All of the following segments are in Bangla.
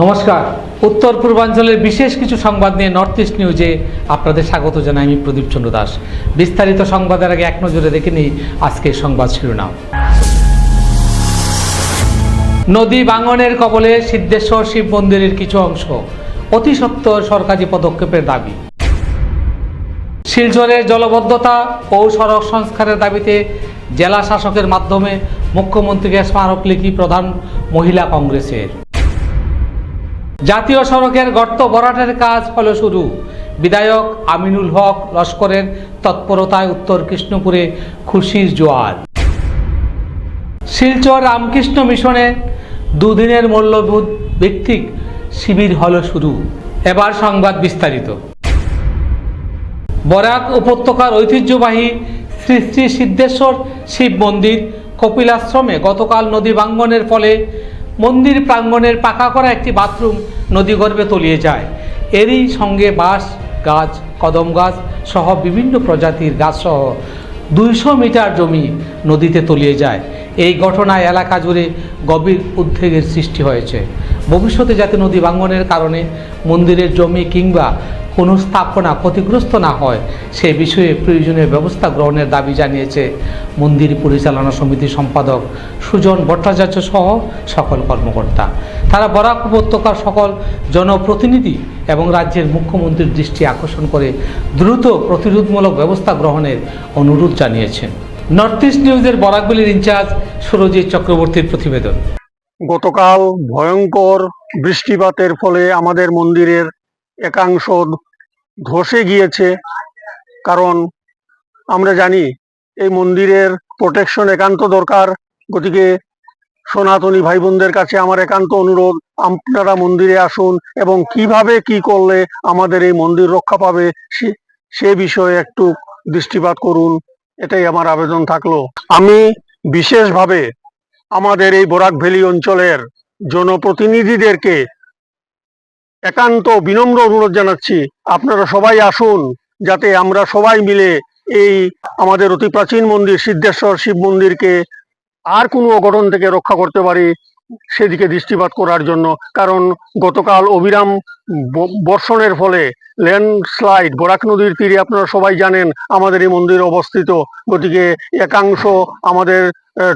নমস্কার। উত্তর পূর্বাঞ্চলের বিশেষ কিছু সংবাদ নিয়ে নর্থ ইস্ট নিউজে আপনাদের স্বাগত জানাই। আমি প্রদীপ চন্দ্র দাস। বিস্তারিত সংবাদের আগে এক নজরে দেখে নিই আজকের সংবাদ শিরোনাম। নদী ভাঙনের কবলে সিদ্ধেশ্বর শিব মন্দিরের কিছু অংশ, অতি সত্বর সরকারি পদক্ষেপের দাবি। শিলচরের জলবদ্ধতা ও সড়ক সংস্কারের দাবিতে জেলা শাসকের মাধ্যমে মুখ্যমন্ত্রীকে স্মারকলিপি প্রদান মহিলা কংগ্রেসের। জাতীয় সড়কের গর্ত ভরাটের কাজ হলো শুরু। বিধায়ক আমিনুল হক লস্করের তৎপরতায় উত্তর কৃষ্ণপুরে খুশির জোয়ার। শিলচর রামকৃষ্ণ মিশনে দুদিনের মূল্যবোধ ভিত্তিক শিবির হলো শুরু। এবার সংবাদ বিস্তারিত। বরাক উপত্যকার ঐতিহ্যবাহী শ্রী শ্রী সিদ্ধেশ্বর শিব মন্দির কপিলাশ্রমে গতকাল নদী ভাঙ্গনের ফলে মন্দির প্রাঙ্গণের পাকা করা একটি বাথরুম নদীগর্ভে তলিয়ে যায়। এরই সঙ্গে বাঁশ গাছ, কদম গাছ সহ বিভিন্ন প্রজাতির গাছসহ 200 মিটার জমি নদীতে তলিয়ে যায়। এই ঘটনায় এলাকা জুড়ে গভীর উদ্বেগের সৃষ্টি হয়েছে। ভবিষ্যতে যাতে নদী ভাঙ্গনের কারণে মন্দিরের জমি কিংবা কোনো স্থাপনা ক্ষতিগ্রস্ত না হয় সে বিষয়ে প্রয়োজনীয় ব্যবস্থা গ্রহণের দাবি জানিয়েছে মন্দির পরিচালনা সমিতির সম্পাদক সুজন ভট্টাচার্য সহ সকল কর্মকর্তা। তারা বরাক উপত্যকার সকল জনপ্রতিনিধি এবং রাজ্যের মুখ্যমন্ত্রীর দৃষ্টি আকর্ষণ করে দ্রুত প্রতিরোধমূলক ব্যবস্থা গ্রহণের অনুরোধ জানিয়েছেন। নর্থ ইস্ট নিউজের বরাকভ্যালির ইনচার্জ সুরজিৎ চক্রবর্তীর প্রতিবেদন। গতকাল ভয়ঙ্কর বৃষ্টিপাতের ফলে আমাদের মন্দিরের একাংশ ধসে গিয়েছে। কারণ আমরা জানি এই মন্দিরের প্রোটেকশন একান্ত দরকার। গতিকে সনাতনী ভাই বোনদের কাছে আমার একান্ত অনুরোধ, আপনারা মন্দিরে আসুন এবং কিভাবে কি করলে আমাদের এই মন্দির রক্ষা পাবে সে বিষয়ে একটু দৃষ্টিপাত করুন, এটাই আমার আবেদন থাকলো। আমি বিশেষভাবে আমাদের এই বরাক ভ্যালি অঞ্চলের জনপ্রতিনিধিদেরকে একান্ত বিনম্র অনুরোধ জানাচ্ছি, আপনারা সবাই আসুন যাতে আমরা সবাই মিলে এই আমাদের অতি প্রাচীন মন্দির সিদ্ধেশ্বর শিব মন্দিরকে আর কোনো অঘটন থেকে রক্ষা করতে পারি সেদিকে দৃষ্টিপাত করার জন্য। কারণ গতকাল অবিরাম বর্ষণের ফলে ল্যান্ডস্লাইড বরাক নদীর তীরে আপনারা সবাই জানেন আমাদের এই মন্দির অবস্থিত। গতিকে একাংশ আমাদের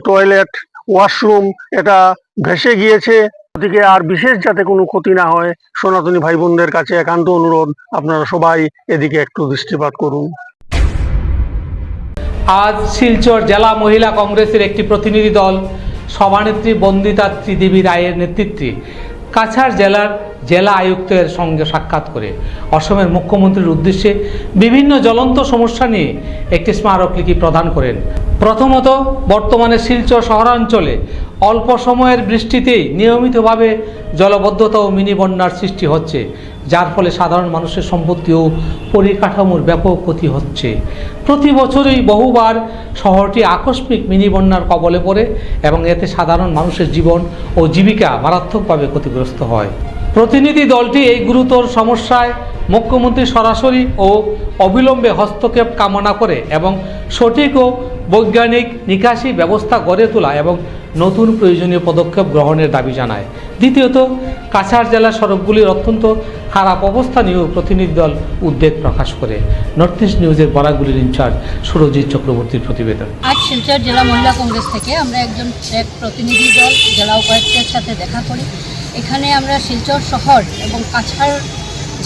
টয়লেট ওয়াশরুম এটা ভেসে গিয়েছে। গতিকে আর বিশেষ যাতে কোনো ক্ষতি না হয় সনাতনী ভাই বোনদের কাছে একান্ত অনুরোধ, আপনারা সবাই এদিকে একটু দৃষ্টিপাত করুন। আজ শিলচর জেলা মহিলা কংগ্রেসের একটি প্রতিনিধি দল সভানেত্রী বন্দিতা ত্রিদেবী রায়ের নেতৃত্বে কাছাড় জেলার জেলা আয়ুক্তের সঙ্গে সাক্ষাৎ করে অসমের মুখ্যমন্ত্রীর উদ্দেশ্যে বিভিন্ন জ্বলন্ত সমস্যা নিয়ে একটি স্মারকলিপি প্রদান করেন। প্রথমত, বর্তমানে শিলচর শহরাঞ্চলে অল্প সময়ের বৃষ্টিতেই নিয়মিতভাবে জলবদ্ধতা ও মিনি বন্যার সৃষ্টি হচ্ছে, যার ফলে সাধারণ মানুষের সম্পত্তি ও পরিকাঠামোর ব্যাপক ক্ষতি হচ্ছে। প্রতি বছরই বহুবার শহরটি আকস্মিক মিনি বন্যার কবলে পড়ে এবং এতে সাধারণ মানুষের জীবন ও জীবিকা মারাত্মকভাবে ক্ষতিগ্রস্ত হয়। প্রতিনিধি দলটি এই গুরুতর সমস্যায় মুখ্যমন্ত্রী সরাসরি ও অবিলম্বে হস্তক্ষেপ কামনা করে এবং সঠিক ও বৈজ্ঞানিক নিকাশি ব্যবস্থা গড়ে তোলা এবং নতুন প্রয়োজনীয় পদক্ষেপ গ্রহণের দাবি জানায়। দ্বিতীয়ত, কাছাড় জেলার সড়কগুলির অত্যন্ত খারাপ অবস্থা নিয়েও প্রতিনিধি দল উদ্বেগ প্রকাশ করে। নর্থ ইস্ট নিউজের বরাকভ্যালির ইনচার্জ সুরজিৎ চক্রবর্তীর প্রতিবেদন। আজ শিলচর জেলা মহিলা কংগ্রেস থেকে আমরা এক প্রতিনিধি দল জেলা উপায়ুক্তের সাথে দেখা করি। এখানে আমরা শিলচর শহর এবং কাছাড়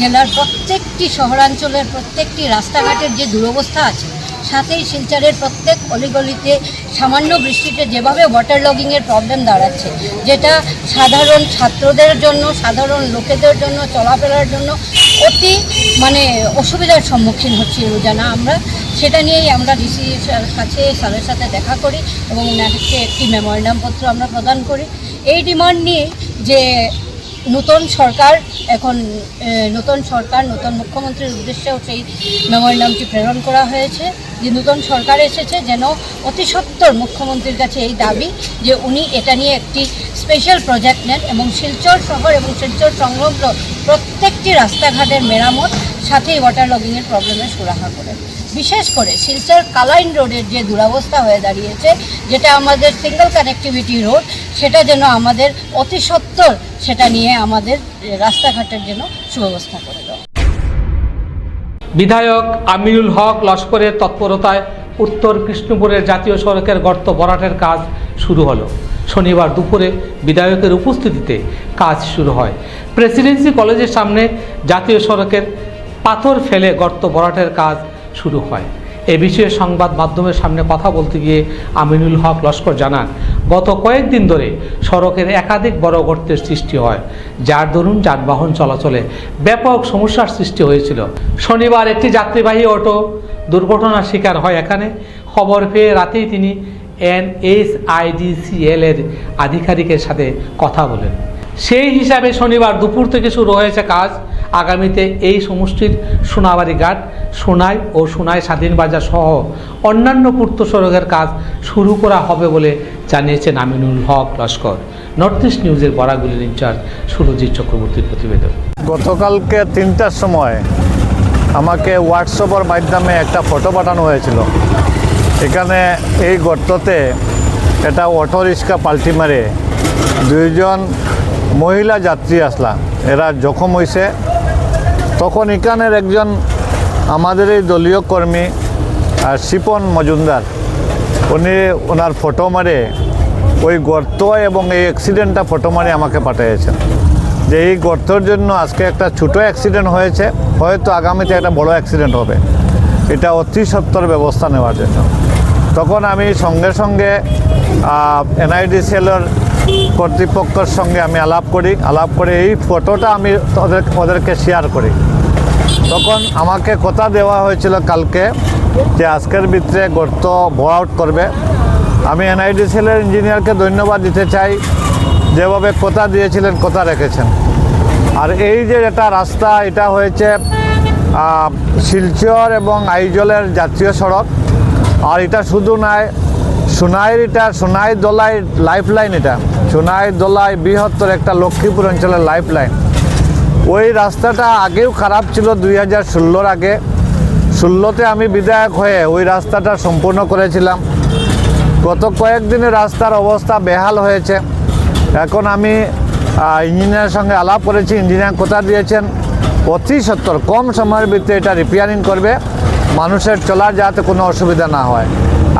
জেলার প্রত্যেকটি শহরাঞ্চলের প্রত্যেকটি রাস্তাঘাটের যে দুরবস্থা আছে, সাথেই শিলচরের প্রত্যেক অলিগলিতে সামান্য বৃষ্টিতে যেভাবে ওয়াটার লগিংয়ের প্রবলেম দাঁড়াচ্ছে, যেটা সাধারণ ছাত্রদের জন্য, সাধারণ লোকেদের জন্য চলাফেরার জন্য অতি অসুবিধার সম্মুখীন হচ্ছি রোজানা আমরা, সেটা নিয়েই আমরা ডিসির কাছে স্যারের সাথে দেখা করি এবং ওনাকে একটি মেমোরেন্ডাম পত্র আমরা প্রদান করি। এই ডিমান্ড নিয়ে যে নতুন সরকার নতুন মুখ্যমন্ত্রীর উদ্দেশ্যেও সেই মেমোরেন্ডামটি প্রেরণ করা হয়েছে যে নতুন সরকার এসেছে যেন অতি সত্বর মুখ্যমন্ত্রীর কাছে এই দাবি যে উনি এটা নিয়ে একটি স্পেশাল প্রজেক্ট নেন এবং শিলচর শহর এবং শিলচর সংলগ্ন প্রত্যেকটি রাস্তাঘাটের মেরামত সাথেই ওয়াটার লগিংয়ের প্রবলেমের সুরাহা করে। বিশেষ করে শিলচর কালাইন রোডের যে দুরবস্থা হয়ে দাঁড়িয়েছে, যেটা আমাদের সিঙ্গল কানেক্টিভিটি রোড, সেটা যেন আমাদের অতি সত্বর সেটা নিয়ে আমাদের রাস্তাঘাটের জন্য সুব্যবস্থা করে দেওয়া। বিধায়ক আমিনুল হক লস্করের তৎপরতায় উত্তর কৃষ্ণপুরের জাতীয় সড়কের গর্ত ভরাটের কাজ শুরু হলো। শনিবার দুপুরে বিধায়কের উপস্থিতিতে কাজ শুরু হয়। প্রেসিডেন্সি কলেজের সামনে জাতীয় সড়কের পাথর ফেলে গর্ত ভরাটের কাজ শুরু হয়। এ বিষয়ে সংবাদ মাধ্যমের সামনে কথা বলতে গিয়ে আমিনুল হক লস্কর জানান, গত কয়েকদিন ধরে সড়কের একাধিক বড় গর্তের সৃষ্টি হয়, যার দরুন যানবাহন চলাচলে ব্যাপক সমস্যার সৃষ্টি হয়েছিল। শনিবার একটি যাত্রীবাহী অটো দুর্ঘটনার শিকার হয় এখানে। খবর পেয়ে রাতেই তিনি NSIDCL এর আধিকারিকের সাথে কথা বলেন। সেই হিসাবে শনিবার দুপুর থেকে শুরু হয়েছে কাজ। আগামীতে এই সমষ্টির সোনাবাড়ি ঘাট, সোনাই ও সোনাই স্বাধীন বাজার সহ অন্যান্য পূর্ত সড়কের কাজ শুরু করা হবে বলে জানিয়েছেন আমিনুল হক লস্কর। নর্থ ইস্ট নিউজের বরাগুলির ইনচার্জ সুরজিৎ চক্রবর্তীর প্রতিবেদন। গতকালকে 3টার সময় আমাকে হোয়াটসঅ্যাপের মাধ্যমে একটা ফটো পাঠানো হয়েছিল। এখানে এই গর্ততে এটা অটো রিক্সা পাল্টি মারে 2জন মহিলা যাত্রী আসলা, এরা জখম হয়েছে। তখন এখানের একজন আমাদের এই দলীয় কর্মী শিপন মজুমদার, উনি ওনার ফটো মারে ওই গর্ত এবং এই অ্যাক্সিডেন্টটা ফটো মারে আমাকে পাঠিয়েছেন যে এই গর্তর জন্য আজকে একটা ছোটো অ্যাক্সিডেন্ট হয়েছে, হয়তো আগামীতে একটা বড় অ্যাক্সিডেন্ট হবে, এটা অতি সত্বর ব্যবস্থা নেওয়ার জন্য। তখন আমি সঙ্গে সঙ্গে NIDCL-এর কর্তৃপক্ষের সঙ্গে আমি আলাপ করে এই ফটোটা আমি ওদেরকে শেয়ার করি। তখন আমাকে কথা দেওয়া হয়েছিল কালকে যে আজকের ভিতরে গর্ত বোর আউট করবে। আমি NIDCL-এর ইঞ্জিনিয়ারকে ধন্যবাদ দিতে চাই, যেভাবে কথা দিয়েছিলেন কথা রেখেছেন। আর এই যে এটা রাস্তা, এটা হয়েছে শিলচর এবং আইজলের জাতীয় সড়ক। আর এটা শুধু নয়, সোনাই দোলাই লাইফ লাইন, এটা সোনাই দোলাই বৃহত্তর একটা লক্ষ্মীপুর অঞ্চলের লাইফ লাইন। ওই রাস্তাটা আগেও খারাপ ছিল 2016-র আগে। 16-তে আমি বিধায়ক হয়ে ওই রাস্তাটা সম্পূর্ণ করেছিলাম। গত কয়েকদিনে রাস্তার অবস্থা বেহাল হয়েছে। এখন আমি ইঞ্জিনিয়ারের সঙ্গে আলাপ করেছি, ইঞ্জিনিয়ার কথা দিয়েছেন অতি সত্বর কম সময়ের ভিতরে এটা রিপেয়ারিং করবে, মানুষের চলার যাতে কোনো অসুবিধা না হয়।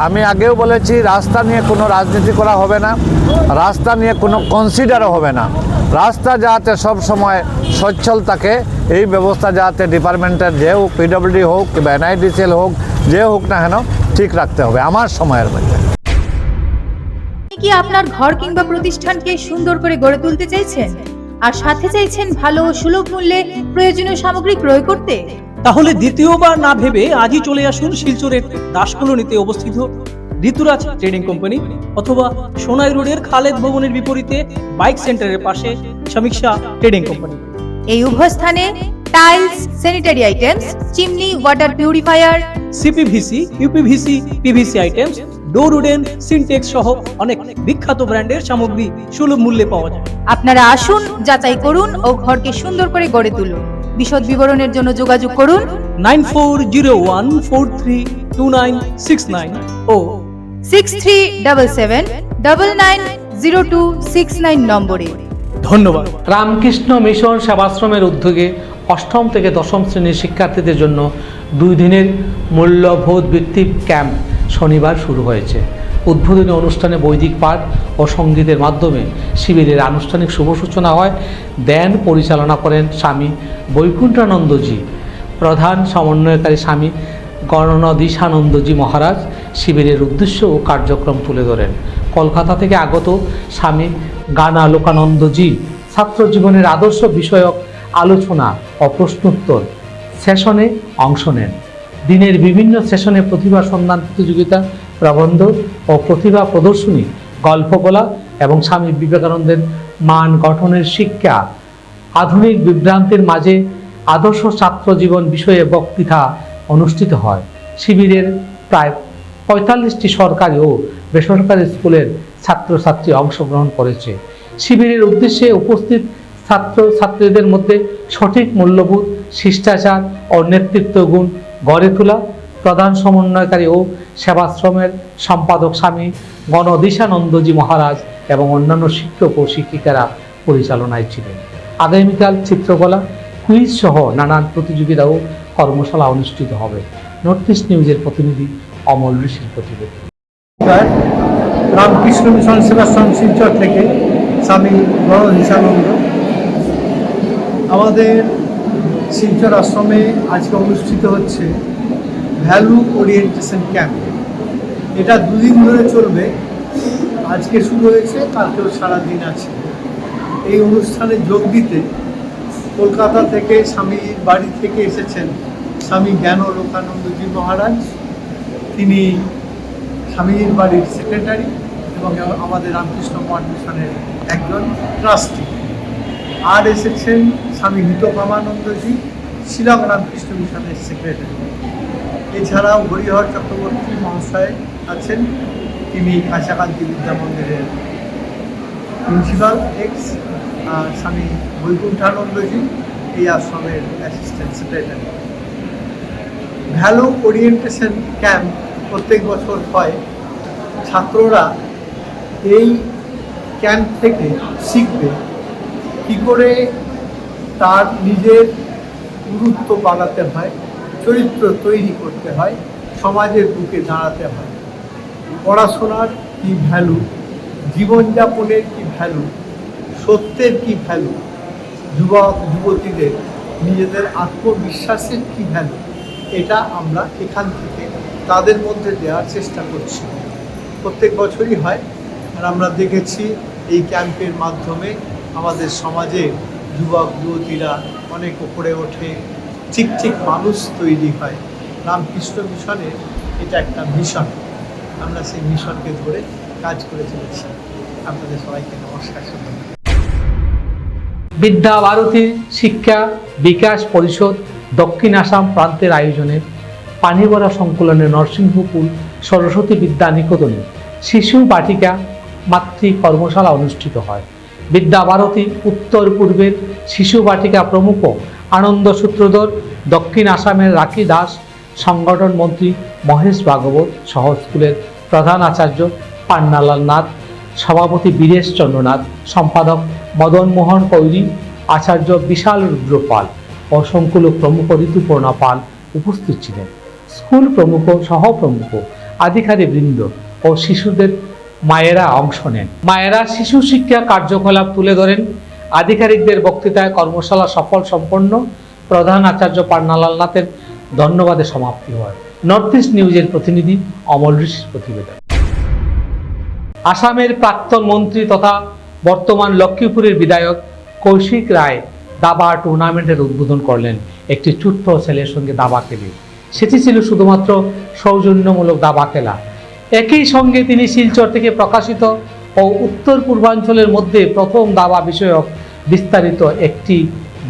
আমি আগেও বলেছি রাস্তা নিয়ে কোনো রাজনীতি করা হবে না, রাস্তা নিয়ে কোনো কনসিডারও হবে না। রাস্তা যাতে সব সময় সচ্ছল থাকে এই ব্যবস্থা যাতে ডিপার্টমেন্টের যে হোক, PWD হোক কিংবা NIDCL হোক, যে হোক না কেন ঠিক রাখতে হবে আমার সময়ের মধ্যে। কি আপনার ঘর কিংবা প্রতিষ্ঠানকে সুন্দর করে গড়ে তুলতে চাইছেন আর সাথে চাইছেন ভালো ও সুলভ মূল্যে প্রয়োজনীয় সামগ্রী ক্রয় করতে? তাহলে দ্বিতীয়বার না ভেবে আজই চলে আসুন শিলচরের দাসকলোনিতে অবস্থিত ঋতুরাজ ট্রেডিং কোম্পানি অথবা সোনাই রোডের খালেদ ভবনের বিপরীতে বাইক সেন্টারের পাশে সমীক্ষা ট্রেডিং কোম্পানি। এই উভয় স্থানে tiles, sanitary items, chimney, water purifier, CPVC, UPVC, PVC items, ডোর উডেন, সিনটেক্স সহ অনেক বিখ্যাত ব্র্যান্ডের সামগ্রী সুলভ মূল্যে পাওয়া যায়। আপনারা আসুন, যাচাই করুন ও ঘরকে সুন্দর করে গড়ে তুলুন। বিশদ বিবরণের জন্য যোগাযোগ করুন 9401432969 ও 6377990269 নম্বরে। ধন্যবাদ। রামকৃষ্ণ মিশন সেবাশ্রমের উদ্যোগে 8ম থেকে 10ম শ্রেণীর শিক্ষার্থীদের জন্য 2 দিনের মূল্যবোধ ভিত্তিক ক্যাম্প শনিবার শুরু হয়েছে। উদ্বোধনী অনুষ্ঠানে বৈদিক পাঠ ও সঙ্গীতের মাধ্যমে শিবিরের আনুষ্ঠানিক শুভ সূচনা হয়। ধ্যান পরিচালনা করেন স্বামী বৈকুণ্ঠানন্দজি। প্রধান সমন্বয়কারী স্বামী গণনাধীশানন্দজি মহারাজ শিবিরের উদ্দেশ্য ও কার্যক্রম তুলে ধরেন। কলকাতা থেকে আগত স্বামী জ্ঞানালোকানন্দজি ছাত্র জীবনের আদর্শ বিষয়ক আলোচনা ও প্রশ্নোত্তর সেশনে অংশ নেন। দিনের বিভিন্ন সেশনে প্রতিভা সন্ধান প্রতিযোগিতা, প্রবন্ধ ও প্রতিভা প্রদর্শনী, গল্প বলা এবং স্বামী বিবেকানন্দের মান গঠনের শিক্ষা, আধুনিক বিভ্রান্তির মাঝে আদর্শ ছাত্র জীবন বিষয়ে বক্তৃতা অনুষ্ঠিত হয়। শিবিরের প্রায় 45টি সরকারি ও বেসরকারি স্কুলের ছাত্রছাত্রী অংশগ্রহণ করেছে। শিবিরের উদ্দেশ্যে উপস্থিত ছাত্রছাত্রীদের মধ্যে সঠিক মূল্যবোধ শিষ্টাচার ও নেতৃত্ব গুণ গড়ে তোলা। প্রধান সমন্বয়কারী ও সেবাশ্রমের সম্পাদক স্বামী গণদিশানন্দজি মহারাজ এবং অন্যান্য শিক্ষক ও শিক্ষিকারা পরিচালনায় ছিলেন। আগামীকাল চিত্রকলা, কুইজ সহ নানান প্রতিযোগিতা ও কর্মশালা অনুষ্ঠিত হবে। নর্থ ইস্ট নিউজের প্রতিনিধি অমল ঋষির প্রতিবেদন। রামকৃষ্ণ মিশন সেবাশ্রম শিলচর থেকে স্বামী গণদিশানন্দ। আমাদের শিলচর আশ্রমে আজকে অনুষ্ঠিত হচ্ছে ভ্যালু ওরিয়েন্টেশন ক্যাম্প। এটা 2 দিন ধরে চলবে। আজকে শুরু হয়েছে, কালকেও সারাদিন আছে। এই অনুষ্ঠানে যোগ দিতে কলকাতা থেকে স্বামীর বাড়ি থেকে এসেছেন স্বামী জ্ঞানলোকানন্দজি মহারাজ। তিনি স্বামীর বাড়ির সেক্রেটারি এবং আমাদের রামকৃষ্ণ মঠ মিশনের একজন ট্রাস্টি। আর এসেছেন স্বামী হিতকামানন্দজি, শিলং রামকৃষ্ণ মিশনের সেক্রেটারি। এছাড়াও হরিহর চক্রবর্তী মহাশয় আছেন, তিনি কাছাকাছি বিদ্যা মন্দিরের প্রিন্সিপাল এক্স। আর স্বামী বৈকুণ্ঠানন্দজি এই আশ্রমের assistant secretary. Value orientation camp প্রত্যেক বছর হয়। ছাত্ররা এই ক্যাম্প থেকে শিখবে কী করে তার নিজের গুরুত্ব বাড়াতে হয়, চরিত্র তৈরি করতে হয়, সমাজের বুকে দাঁড়াতে হয়, পড়াশোনার কী ভ্যালু, জীবনযাপনের কী ভ্যালু, সত্যের কী ভ্যালু, যুবক যুবতীদের নিজেদের আত্মবিশ্বাসের কী ভ্যালু, এটা আমরা এখান থেকে তাদের মধ্যে দেওয়ার চেষ্টা করছি। প্রত্যেক বছরই হয়। আর আমরা দেখেছি এই ক্যাম্পের মাধ্যমে আমাদের সমাজে যুবক যুবতীরা অনেক উপরে ওঠে, ঠিক ঠিক মানুষ তৈরি হয়। রামকৃষ্ণ মিশনের এটা একটা মিশন। আমরা সেই মিশনকে ধরে কাজ করে চলেছি। আপনাদের সবাইকে নমস্কার। বিদ্যা ভারতীর শিক্ষা বিকাশ পরিষদ দক্ষিণ আসাম প্রান্তের আয়োজনে পানিগড়া সংকুলনে নরসিংহপুর সরস্বতী বিদ্যা নিকেতনে শিশু বাটিকা মাতৃ কর্মশালা অনুষ্ঠিত হয়। বিদ্যা ভারতী উত্তর পূর্বের শিশু বাটিকা প্রমুখ আনন্দ সূত্রধর, দক্ষিণ আসামের রাখি দাস, সংগঠন মন্ত্রী মহেশ ভাগবত সহ স্কুলের প্রধান আচার্য পান্নালাল নাথ, সভাপতি বীরেশ চন্দ্রনাথ, সম্পাদক মদন মোহন কৈরি, আচার্য বিশাল রুদ্রপাল ও সংকুলক প্রমুখ ঋতুপর্ণা পাল উপস্থিত ছিলেন। স্কুল প্রমুখ সহপ্রমুখ আধিকারিক বৃন্দ ও শিশুদের মায়েরা অংশ নেন। মায়েরা শিশু শিক্ষা কার্যকলাপ তুলে ধরেন। আধিকারিকদের বক্তৃতায় কর্মশালা সফল সম্পন্ন। প্রধান আচার্য পান্নালাল নাথের ধন্যবাদে সমাপ্তি হয়। নর্থ ইস্ট নিউজের প্রতিনিধি অমল ঋষির প্রতিবেদন। আসামের প্রাক্তন মন্ত্রী তথা বর্তমান লক্ষ্মীপুরের বিধায়ক কৌশিক রায় দাবা টুর্নামেন্টের উদ্বোধন করলেন একটি ছোট্ট ছেলের সঙ্গে দাবা খেলে। সেটি ছিল শুধুমাত্র সৌজন্যমূলক দাবা খেলা। একই সঙ্গে তিনি শিলচর থেকে প্রকাশিত ও উত্তর পূর্বাঞ্চলের মধ্যে প্রথম দাবা বিষয়ক বিস্তারিত একটি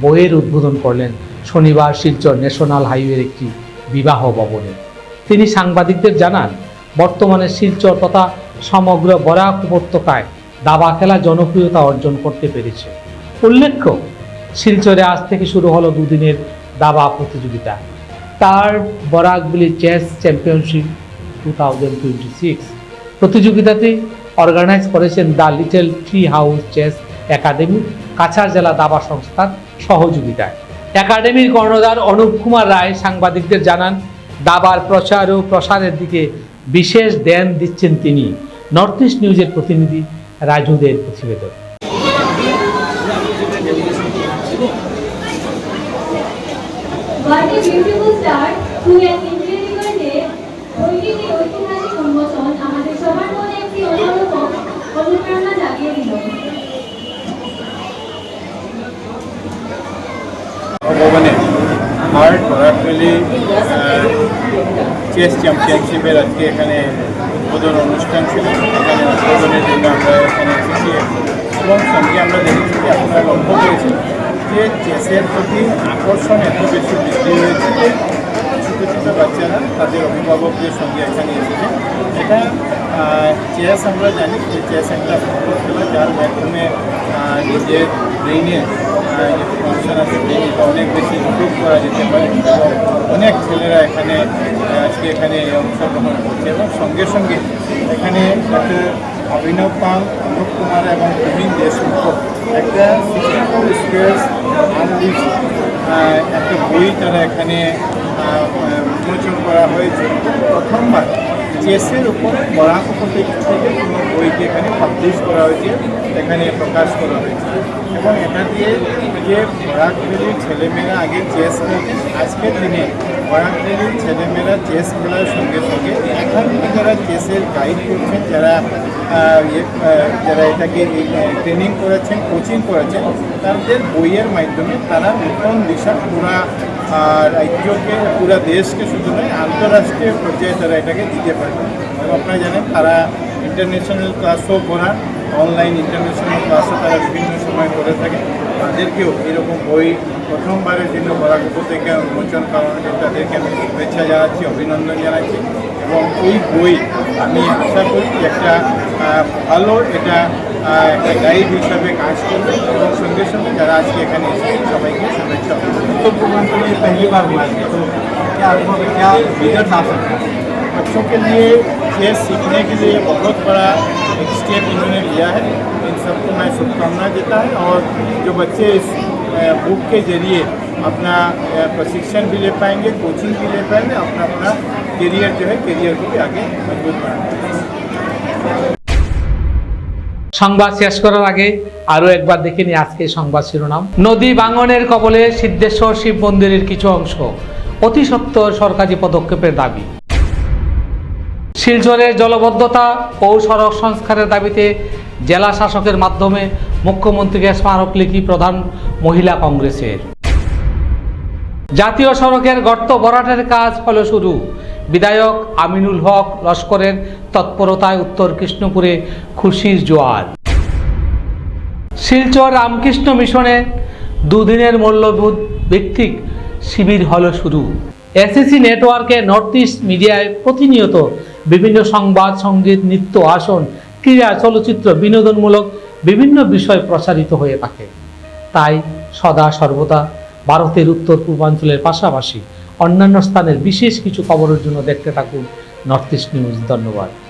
বইয়ের উদ্বোধন করলেন শনিবার শিলচর ন্যাশনাল হাইওয়ের একটি বিবাহ ভবনে। তিনি সাংবাদিকদের জানান, বর্তমানে শিলচর তথা সমগ্র বরাক উপত্যকায় দাবা খেলা জনপ্রিয়তা অর্জন করতে পেরেছে। উল্লেখ্য, শিলচরে আজ থেকে শুরু হলো 2 দিনের দাবা প্রতিযোগিতা। তার বরাকবিলি চেস চ্যাম্পিয়নশিপ 2026 প্রতিযোগিতাটি অর্গানাইজ করেছেন the little tree house chess academy, Cachar জেলা দাবা সংস্থার সহযোগিতায়। একাডেমির কর্ণধার অনুপ কুমার রায় সাংবাদিকদের জানান, দাবার প্রচার ও প্রসারের দিকে বিশেষ ধ্যান দিচ্ছেন তিনি। নর্থ ইস্ট নিউজের প্রতিনিধি রাজুদের প্রতিবেদন। What a beautiful start to an incredible day. দৈনিক এই ঐতিহাসিক উন্মোচন আমাদের সবার মনে একটি অন্যরকম অনুপ্রেরণা জাগিয়ে দিল। ভবনে হার্ট বরাকভ্যালি চেস চ্যাম্পিয়নশিপের আজকে এখানে উদ্বোধন অনুষ্ঠান ছিল। এখানে উদ্বোধনের জন্য আমরা এখানে এসেছি এবং সঙ্গে আমরা দেখেছি যে আপনারা লক্ষ্য করেছেন যে চেসের প্রতি আকর্ষণ এত বেশি বৃদ্ধি হয়েছে যে ছোটো ছোটো বাচ্চারা তাদের অভিভাবকদের সঙ্গে এখানে এসেছে। এটা চেস আমরা জানি যে চেস একটা ফুটবল খেলা, যার মাধ্যমে নিজের ব্রেইনে যেহেতু ফাংশন আছে ট্রেনিংটা অনেক বেশি ইমপ্রুভ করা যেতে পারে এবং অনেক ছেলেরা এখানে আজকে এখানে অংশগ্রহণ করছে এবং সঙ্গে সঙ্গে এখানে ডক্টর অভিনব পাল, অনুপ কুমার এবং প্রবীণ দেশমুখ একটা 64 স্কোয়ার্স আনলিস্ট একটা বই তারা এখানে উন্মোচন করা হয়েছে। প্রথমবার চেসের উপর বরাক উপত্যকা থেকে কোনো বইকে এখানে পাবলিশ করা হয়েছে, এখানে প্রকাশ করা হয়েছে এবং এটা দিয়ে যে বরাক ভ্যালির ছেলেমেয়েরা আগে চেস খেলতেন, আজকের দিনে বরাক ভ্যালির ছেলেমেয়েরা চেস খেলার সঙ্গে সঙ্গে এখান থেকে যারা চেসের গাইড করছেন, যারা এটাকে ট্রেনিং করেছেন, কোচিং করেছেন, তাদের বইয়ের মাধ্যমে তারা নতুন দিশা পুরা রাজ্যকে, পুরা দেশকে শুধু নয় আন্তঃরাষ্ট্রীয় পর্যায়ে তারা এটাকে দিতে পারবে। এবং আপনারা জানেন তারা ইন্টারন্যাশনাল ক্লাসও করান, অনলাইন ইন্টারন্যাশনাল ক্লাসও তারা বিভিন্ন সময় করে থাকে। তাদেরকেও এরকম বই প্রথমবারের জন্য বরাক উপত্যকা উন্মোচন করানোর জন্য তাদেরকে আমি শুভেচ্ছা জানাচ্ছি, অভিনন্দন জানাচ্ছি এবং ওই বই আমি আশা করি একটা ভালো একটা গাইড হিসাবে কাজ করবে এবং সঙ্গে সঙ্গে যারা আজকে এখানে এসেছে সবাইকে শুভেচ্ছা। उत्तर पूर्वांचल में पहली बार हुआ है, तो क्या रिजल्ट आ सकता है? बच्चों के लिए चेस सीखने के लिए बहुत बड़ा एक स्टेप इन्होंने लिया है। इन सबको मैं शुभकामनाएं देता है और जो बच्चे इस बुक के जरिए अपना प्रशिक्षण भी ले पाएंगे, कोचिंग भी ले पाएंगे, अपना करियर जो है करियर को भी आगे मजबूत बनाएंगे। সংবাদ শেষ করার আগে আরো একবার দেখে নিই আজকে সংবাদ শিরোনাম। নদী ভাঙনের কবলে সিদ্ধেশ্বর শিব মন্দিরের কিছু অংশ, অতি সত্বর সরকারি পদক্ষেপের দাবি। শিলচরের জলবদ্ধতা ও সড়ক সংস্কারের দাবিতে জেলা শাসকের মাধ্যমে মুখ্যমন্ত্রীকে স্মারকলিপি প্রদান মহিলা কংগ্রেসের। জাতীয় সড়কের গর্ত ভরাটের কাজ হলো শুরু, বিধায়ক আমিনুল হক লস্করের তৎপরতায় উত্তর কৃষ্ণপুরে খুশির জোয়ার। শিলচর রামকৃষ্ণ মিশনে দুদিনের মূল্যবোধ ভিত্তিক শিবির হলো শুরু। এসএসসি নেটওয়ার্কে নর্থ ইস্ট মিডিয়ায় প্রতিনিয়ত বিভিন্ন সংবাদ, সঙ্গীত, নৃত্য, আসন, ক্রীড়া, চলচ্চিত্র, বিনোদনমূলক বিভিন্ন বিষয় প্রচারিত হয়ে থাকে। তাই সদা সর্বদা ভারতের উত্তর পূর্বাঞ্চলের পাশাপাশি অন্যান্য স্থানের বিশেষ কিছু খবরের জন্য দেখতে থাকুন নর্থ ইস্ট নিউজ। ধন্যবাদ।